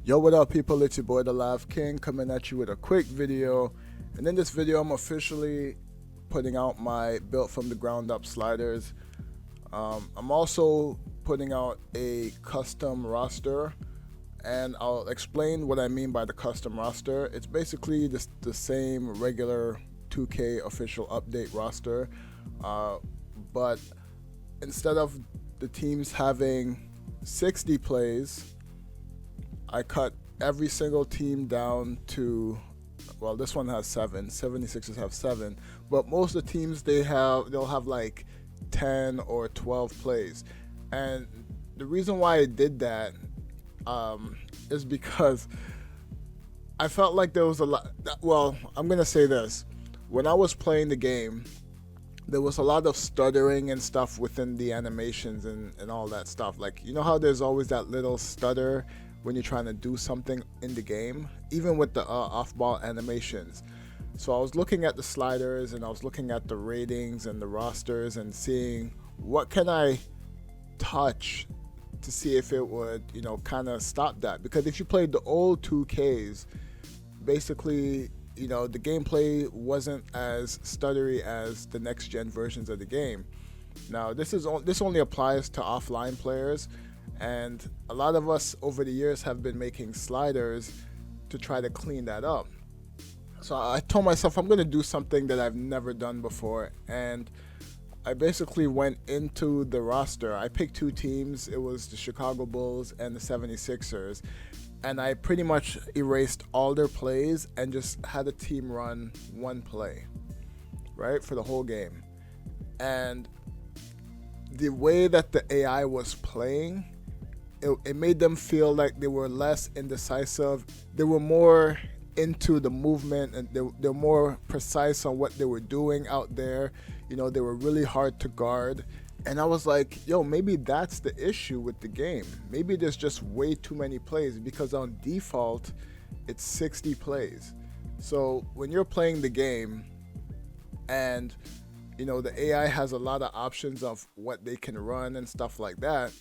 Yo, what up, people? It's your boy, the Live King, coming at you with a quick video. And in this video, I'm officially putting out my built from the ground up sliders. I'm also putting out a custom roster, and I'll explain what I mean by the custom roster. It's basically the same regular 2K official update roster, but instead of the teams having 60 plays, I cut every single team down to, well, this one has 7, 76ers have 7, but most of the teams they'll have like 10 or 12 plays. And the reason why I did that is because I felt like there was a lot. Well, I'm gonna say this: when I was playing the game, there was a lot of stuttering and stuff within the animations and all that stuff. Like, you know how there's always that little stutter when you're trying to do something in the game, even with the off-ball animations. So I was looking at the sliders and I was looking at the ratings and the rosters and seeing what can I touch to see if it would, kind of stop that. Because if you played the old 2Ks, basically, the gameplay wasn't as stuttery as the next gen versions of the game. Now, this only applies to offline players, and a lot of us over the years have been making sliders to try to clean that up. So I told myself I'm going to do something that I've never done before, and I basically went into the roster. I picked two teams. It was the Chicago Bulls and the 76ers, and I pretty much erased all their plays and just had the team run one play, right, for the whole game. And the way that the AI was playing, it made them feel like they were less indecisive. They were more into the movement, and they're more precise on what they were doing out there. They were really hard to guard. And I was like, yo, maybe that's the issue with the game. Maybe there's just way too many plays, because on default, it's 60 plays. So when you're playing the game and, the AI has a lot of options of what they can run and stuff like that,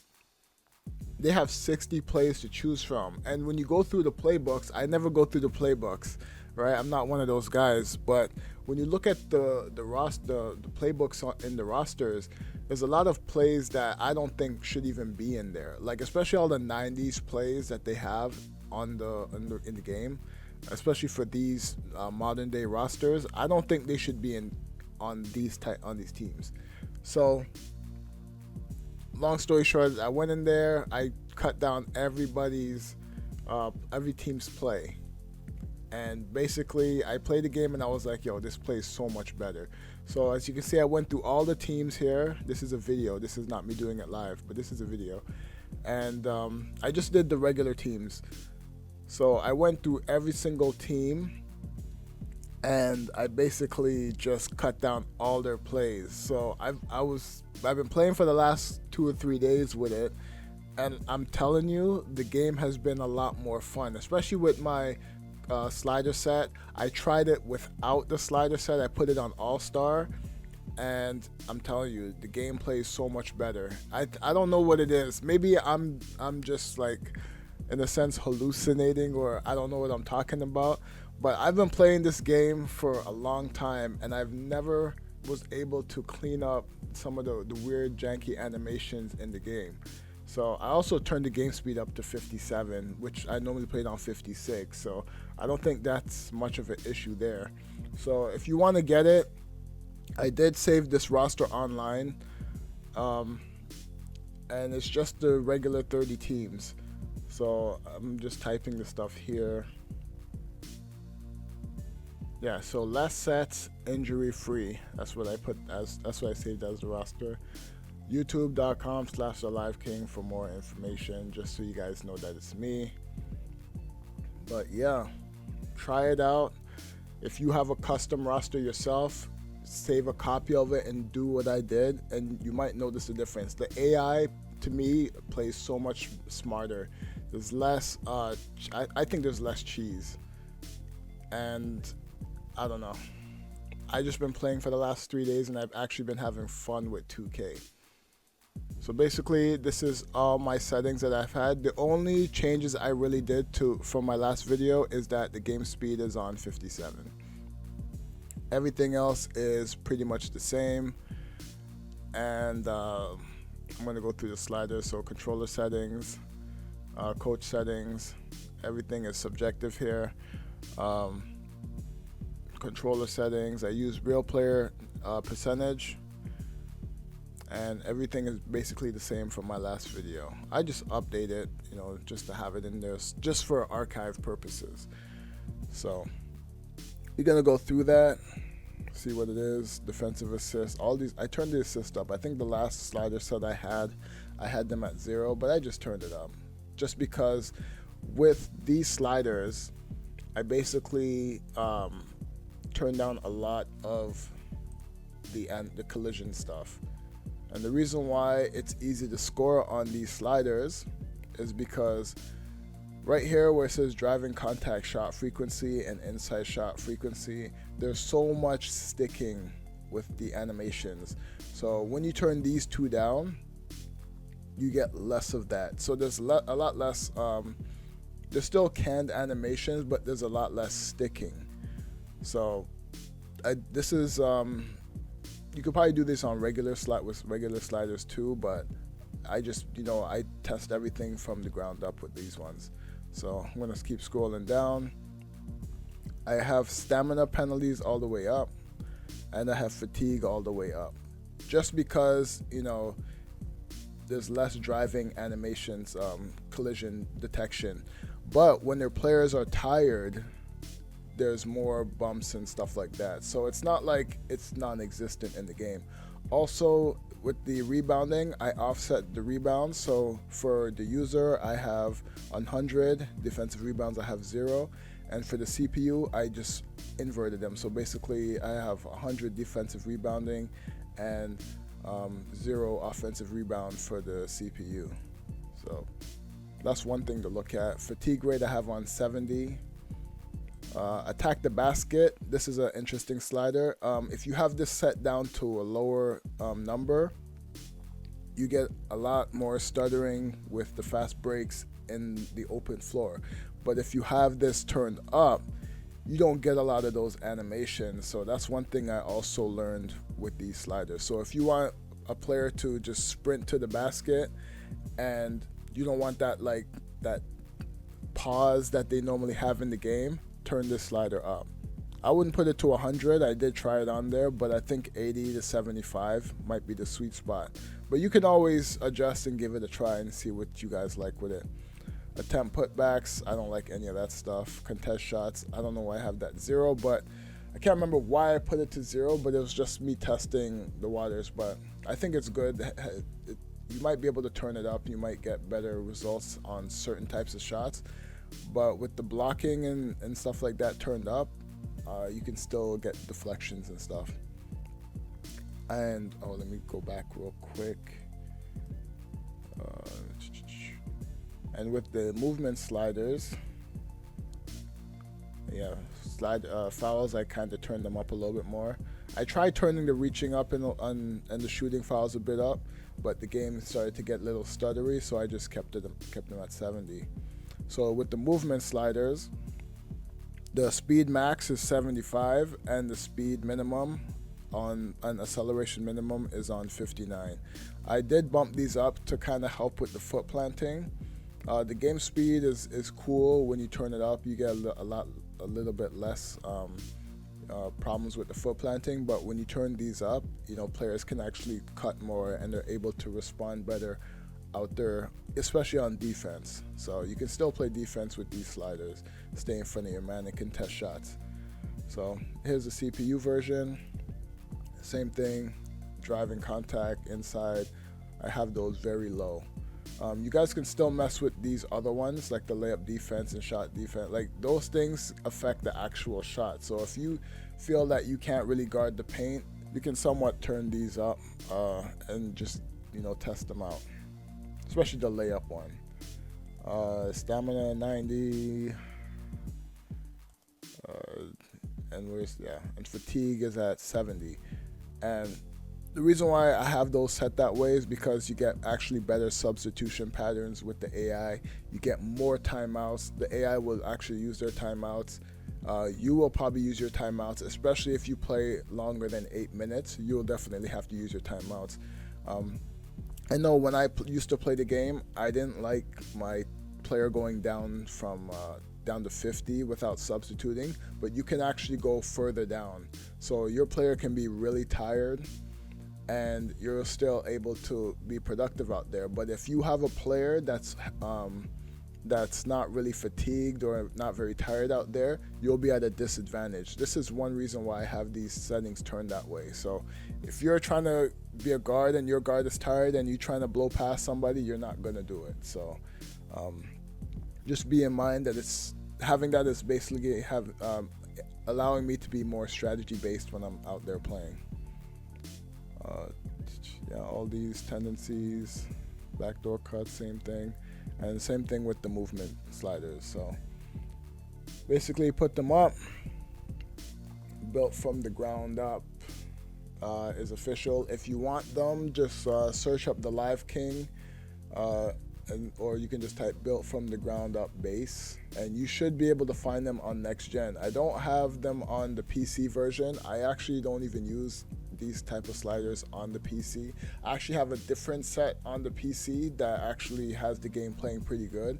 they have 60 plays to choose from. And when you go through the playbooks, I never go through the playbooks, right? I'm not one of those guys. But when you look at the playbooks in the rosters, there's a lot of plays that I don't think should even be in there. Like, especially all the 90s plays that they have in the game, especially for these modern day rosters. I don't think they should be on these teams. So, long story short, I went in there, I cut down every team's play, and basically I played the game and I was like, yo, this plays so much better. So as you can see, I went through all the teams here. This is a video, this is not me doing it live, but this is a video. And I just did the regular teams. So I went through every single team and I basically just cut down all their plays. So I've been playing for the last 2 or 3 days with it, and I'm telling you, the game has been a lot more fun, especially with my slider set. I tried it without the slider set. I put it on All-Star, and I'm telling you, the game plays so much better. I don't know what it is. Maybe I'm just, like, in a sense, hallucinating, or I don't know what I'm talking about. But I've been playing this game for a long time, and I've never was able to clean up some of the weird, janky animations in the game. So I also turned the game speed up to 57, which I normally played on 56. So I don't think that's much of an issue there. So if you want to get it, I did save this roster online, and it's just the regular 30 teams. So I'm just typing the stuff here. Yeah, so less sets, injury free. That's what I that's what I saved as the roster. YouTube.com/TheLiveKing for more information, just so you guys know that it's me. But yeah, try it out. If you have a custom roster yourself, save a copy of it and do what I did, and you might notice the difference. The AI, to me, plays so much smarter. There's less, I think there's less cheese. And I don't know. I just been playing for the last 3 days, and I've actually been having fun with 2K. So basically, this is all my settings that I've had. The only changes I really did from my last video is that the game speed is on 57. Everything else is pretty much the same. And I'm going to go through the sliders. So controller settings, coach settings, everything is subjective here. Controller settings, I use real player percentage, and everything is basically the same from my last video. I just update it, just to have it in there, just for archive purposes. So you're gonna go through that, see what it is. Defensive assist, all these, I turned the assist up. I think the last slider set I had them at 0, but I just turned it up just because with these sliders I basically turned down a lot of the collision stuff. And the reason why it's easy to score on these sliders is because right here where it says driving contact shot frequency and inside shot frequency, there's so much sticking with the animations. So when you turn these two down, you get less of that. So there's a lot less, there's still canned animations, but there's a lot less sticking. So this is, you could probably do this on with regular sliders too, but I just, I test everything from the ground up with these ones. So I'm gonna keep scrolling down. I have stamina penalties all the way up, and I have fatigue all the way up, just because there's less driving animations, collision detection. But when their players are tired, there's more bumps and stuff like that. So it's not like it's non-existent in the game. Also, with the rebounding, I offset the rebounds. So for the user, I have 100 defensive rebounds, I have 0. And for the CPU, I just inverted them. So basically, I have 100 defensive rebounding and 0 offensive rebound for the CPU. So that's one thing to look at. Fatigue rate I have on 70. Attack the basket, this is an interesting slider. If you have this set down to a lower number, you get a lot more stuttering with the fast breaks in the open floor. But if you have this turned up, you don't get a lot of those animations. So that's one thing I also learned with these sliders. So if you want a player to just sprint to the basket and you don't want that that pause that they normally have in the game, turn this slider up. I wouldn't put it to 100. I did try it on there, but I think 80 to 75 might be the sweet spot. But you can always adjust and give it a try and see what you guys like with it. Attempt putbacks, I don't like any of that stuff. Contest shots, I don't know why I have that 0, but I can't remember why I put it to 0, but it was just me testing the waters. But I think it's good. You might be able to turn it up. You might get better results on certain types of shots. But with the blocking and stuff like that turned up, you can still get deflections and stuff. And let me go back real quick. And with the movement sliders, fouls, I kind of turned them up a little bit more. I tried turning the reaching up and the shooting fouls a bit up, but the game started to get a little stuttery, so I just kept them at 70. So with the movement sliders, the speed max is 75 and the speed minimum on an acceleration minimum is on 59. I did bump these up to kind of help with the foot planting. The game speed is cool. When you turn it up, you get a little bit less problems with the foot planting, but when you turn these up, players can actually cut more and they're able to respond better out there, especially on defense. So you can still play defense with these sliders, stay in front of your man and contest shots. So here's the CPU version, same thing, driving contact inside, I have those very low. You guys can still mess with these other ones like the layup defense and shot defense. Like those things affect the actual shot. So if you feel that you can't really guard the paint, you can somewhat turn these up and just test them out. Especially the layup one. Stamina 90, and and fatigue is at 70. And The reason why I have those set that way is because you get actually better substitution patterns with the AI. You get more timeouts. The AI will actually use their timeouts. You will probably use your timeouts, especially if you play longer than 8 minutes. You'll definitely have to use your timeouts. I know when I used to play the game, I didn't like my player going down from down to 50 without substituting, but you can actually go further down. So your player can be really tired and you're still able to be productive out there. But if you have a player that's not really fatigued or not very tired out there, you'll be at a disadvantage. This is one reason why I have these settings turned that way. So if you're trying to be a guard and your guard is tired and you're trying to blow past somebody, you're not going to do it. So just be in mind that it's having that is basically allowing me to be more strategy based when I'm out there playing. Yeah, all these tendencies, backdoor cuts, same thing. And same thing with the movement sliders. So basically put them up. Built from the ground up is official. If you want them, just search up the Live King, or you can just type built from the ground up base, and you should be able to find them on next gen. I don't have them on the PC version. I actually don't even use these type of sliders on the PC. I actually have a different set on the PC that actually has the game playing pretty good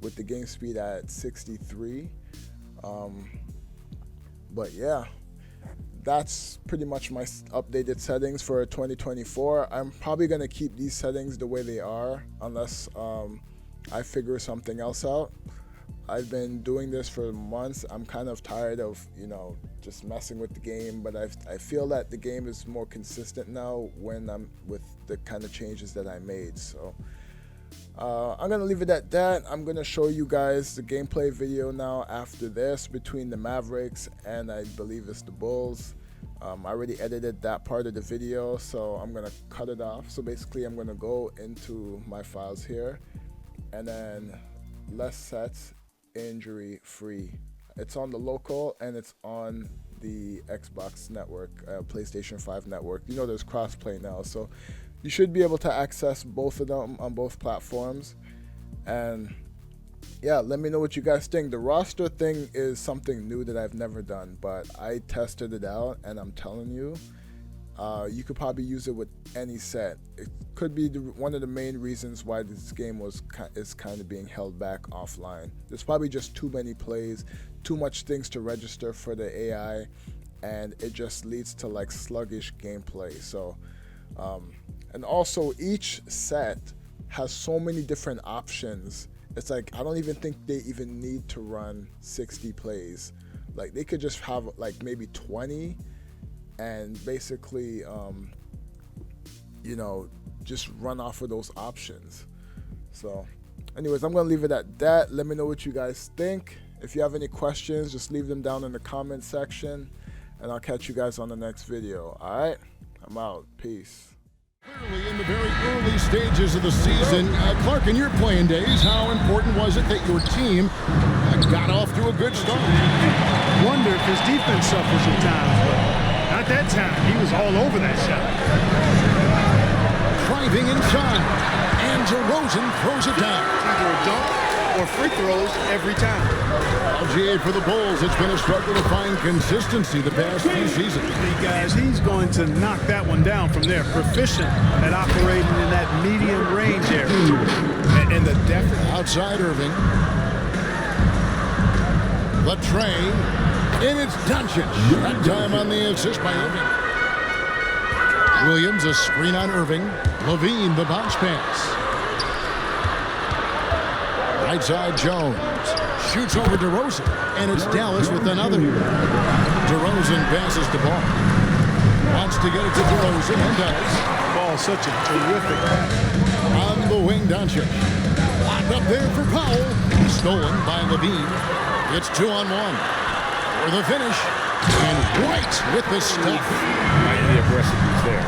with the game speed at 63. But yeah, that's pretty much my updated settings for 2024. I'm probably gonna keep these settings the way they are unless I figure something else out. I've been doing this for months. I'm kind of tired of, just messing with the game, but I feel that the game is more consistent now when I'm with the kind of changes that I made. So I'm gonna leave it at that. I'm gonna show you guys the gameplay video now after this between the Mavericks and I believe it's the Bulls. I already edited that part of the video, so I'm gonna cut it off. So basically I'm gonna go into my files here and then less sets, injury free. It's on the local and it's on the Xbox network, PlayStation 5 network. There's crossplay now, so you should be able to access both of them on both platforms. And yeah, let me know what you guys think. The roster thing is something new that I've never done, but I tested it out and I'm telling you, you could probably use it with any set. It could be one of the main reasons why this game is kind of being held back offline. There's probably just too many plays, too much things to register for the AI, and it just leads to like sluggish gameplay. So and also each set has so many different options. It's like I don't even think they even need to run 60 plays. Like they could just have like maybe 20 and basically just run off of those options. So anyways, I'm gonna leave it at that. Let me know what you guys think. If you have any questions, just leave them down in the comment section and I'll catch you guys on the next video. All right, I'm out. Peace. Clearly, in the very early stages of the season, Clark, in your playing days, how important was it that your team got off to a good start? Wonder if his defense suffers at times, but not that time. He was all over that shot. Driving inside, and DeRozan throws it down. Either a dunk or free throws every time. LGA for the Bulls. It's been a struggle to find consistency the past few seasons. Guys, he's going to knock that one down from there. Proficient at operating in that medium range area. And the depth outside Irving. The train, and it's Doncic. That time on the assist by Irving. Williams, a screen on Irving. Levine, the bounce pass. Right side, Jones. Shoots over DeRozan, and it's Dallas with another. DeRozan passes the ball. Wants to get it to DeRozan, and does. Ball, such a terrific pass. On the wing, Doncic. Locked up there for Powell. Stolen by Levine. It's 2-on-1. For the finish. And White with the stuff. The aggressiveness there.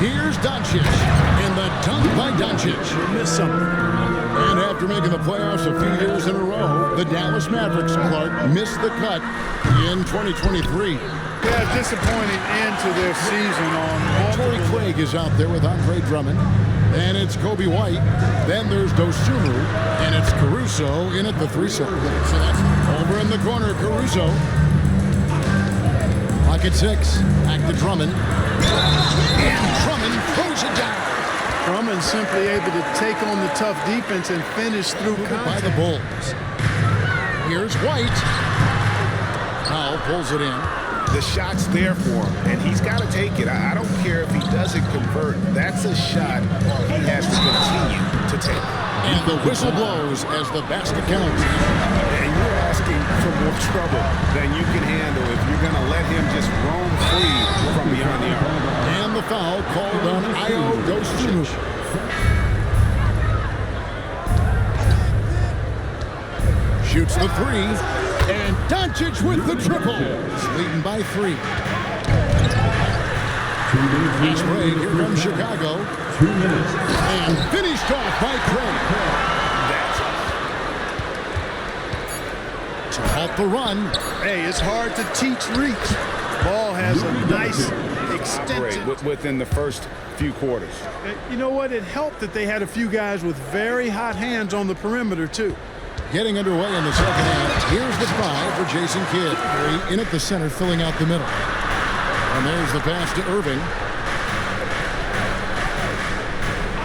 Here's Doncic. And the dunk by Doncic. He missed something. And after making the playoffs a few years in a row, the Dallas Mavericks, Clark, missed the cut in 2023. Yeah, disappointing end to their season on Torrey Craig is out there with Andre Drummond. And it's Kobe White. Then there's Dosunmu. And it's Caruso in at the threesome. So that's over in the corner, Caruso. Pocket 6. Back to Drummond. And Drummond throws it down. Drummond simply able to take on the tough defense and finish through contact. By the Bulls. Here's White. Powell pulls it in. The shot's there for him, and he's got to take it. I don't care if he doesn't convert. That's a shot he has to continue to take. And the whistle blows as the basket counts. And you're asking for more trouble than you can handle if you're going to let him just roam free from beyond the arc. And the foul called on Ayo Dosunmu. Shoots the three. And Doncic with the triple. He's leading by 3. Fast break. Here comes Chicago. 2 minutes. And finished off by Craig. To halt the run. Hey, it's hard to teach reach. Ball has a nice extension. Within the first few quarters. You know what? It helped that they had a few guys with very hot hands on the perimeter, too. Getting underway in the second half. Here's the try for Jason Kidd. In at the center, filling out the middle. And there's the pass to Irving.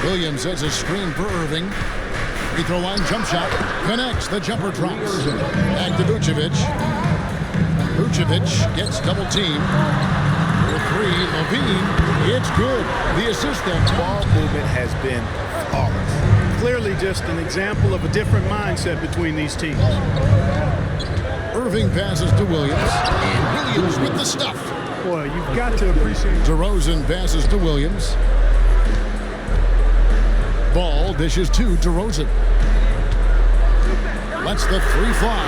Williams sets a screen for Irving. Free throw line jump shot. Connects. The jumper drops. Back to Vucevic. Vucevic gets double teamed. For 3, Levine. It's good. The assist there. Ball movement has been flawless. Clearly just an example of a different mindset between these teams. Irving passes to Williams. And Williams with the stuff. Boy, you've got to appreciate it. DeRozan passes to Williams. Ball dishes to DeRozan. Lets the 3 fly.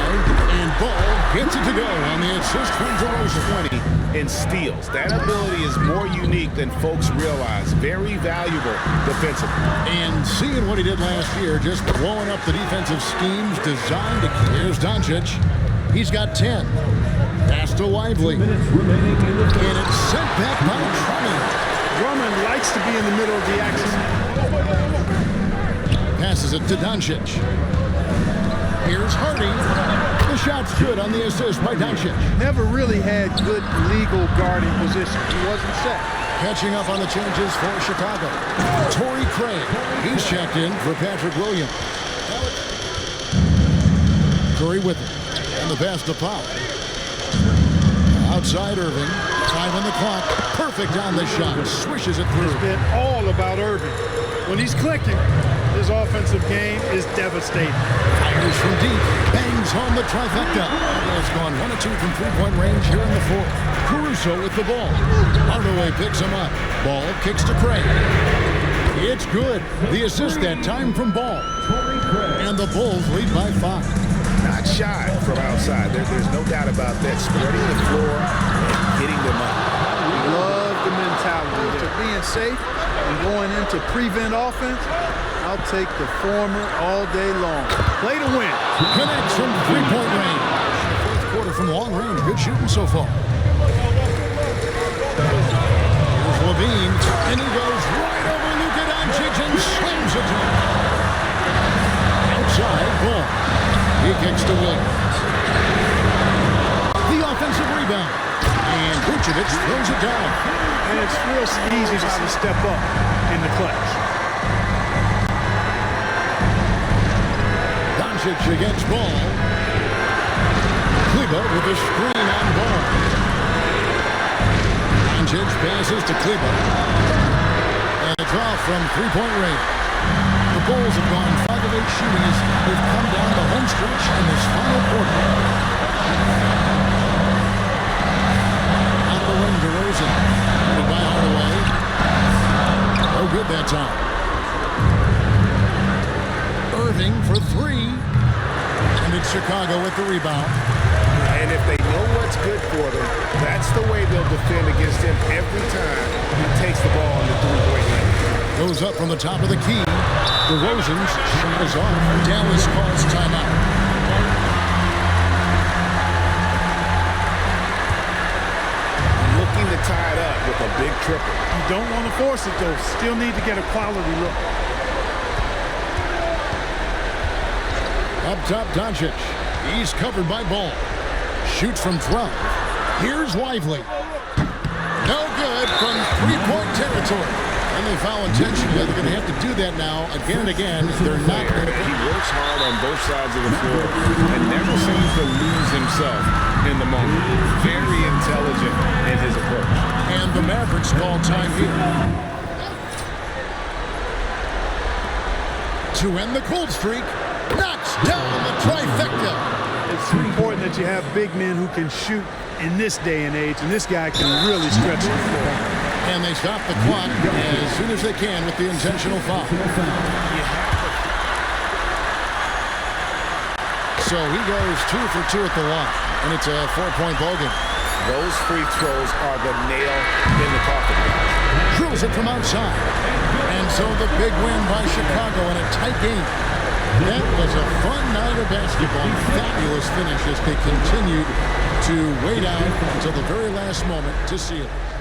And Ball gets it to go on the assist from DeRozan. 20 in steals. That ability is more unique than folks realize. Very valuable defensively. And seeing what he did last year, just blowing up the defensive schemes designed to... Here's Doncic. He's got 10. Pass to Lively. 2 minutes remaining in the And it's sent back by Drummond. Drummond likes to be in the middle of the action. Passes it to Doncic. Here's Hardy. The shot's good on the assist by Doncic. Never really had good legal guarding position. He wasn't set. Catching up on the changes for Chicago. Torrey Craig. He's checked in for Patrick Williams. Curry with it. And the pass to Powell. Outside Irving. 5 on the clock. Perfect on the shot. Swishes it through. It's been all about Irving. When he's clicking, his offensive game is devastating. Fires from deep. Bangs home the trifecta. It's gone 1 of 2 from 3-point range here in the 4th. Caruso with the ball. Hardaway picks him up. Ball kicks to Craig. It's good. The assist that time from Ball. And the Bulls lead by 5. Not shy from outside. There's no doubt about that. Spreading the floor and hitting them up. Love the mentality to being safe and going into prevent offense. I'll take the former all day long. Play to win. Connects from 3-point range. 4th quarter from long range. Good shooting so far. Here's Levine. And he goes right over Luka Doncic and slams it to him. Outside Ball. He kicks to Williams. The offensive rebound. And Vucevic throws it down. And it's real easy to step up in the clutch. Doncic against Ball. Kleba with a screen on Ball. Doncic passes to Kleba. And it's off from 3-point range. The Bulls have gone 5 of 8 shooting as they've come down the home stretch in this final quarter. Out the wing, DeRozan. By Hardaway. No good that time. Irving for 3. And it's Chicago with the rebound. And if they know what's good for them, that's the way they'll defend against him every time he takes the ball in the 3-point range. Goes up from the top of the key. DeRozan's shot is off. Dallas calls timeout. Looking to tie it up with a big triple. You don't want to force it, though. Still need to get a quality look. Up top, Doncic. He's covered by Ball. Shoots from 12. Here's Lively. No good from three-point territory. And they foul intentionally. They're going to have to do that now again and again. They're not going to. He works hard on both sides of the floor and never seems to lose himself in the moment. Very intelligent in his approach. And the Mavericks call time here. To end the cold streak, knocks down the trifecta. It's important that you have big men who can shoot in this day and age, and this guy can really stretch the floor. And they stop the clock as soon as they can with the intentional foul. So he goes 2 for 2 at the line, and it's a 4-point ball game. Those free throws are the nail in the coffin. Drills it from outside. And so the big win by Chicago in a tight game. That was a fun night of basketball. Fabulous finish as they continued to wait out until the very last moment to seal it.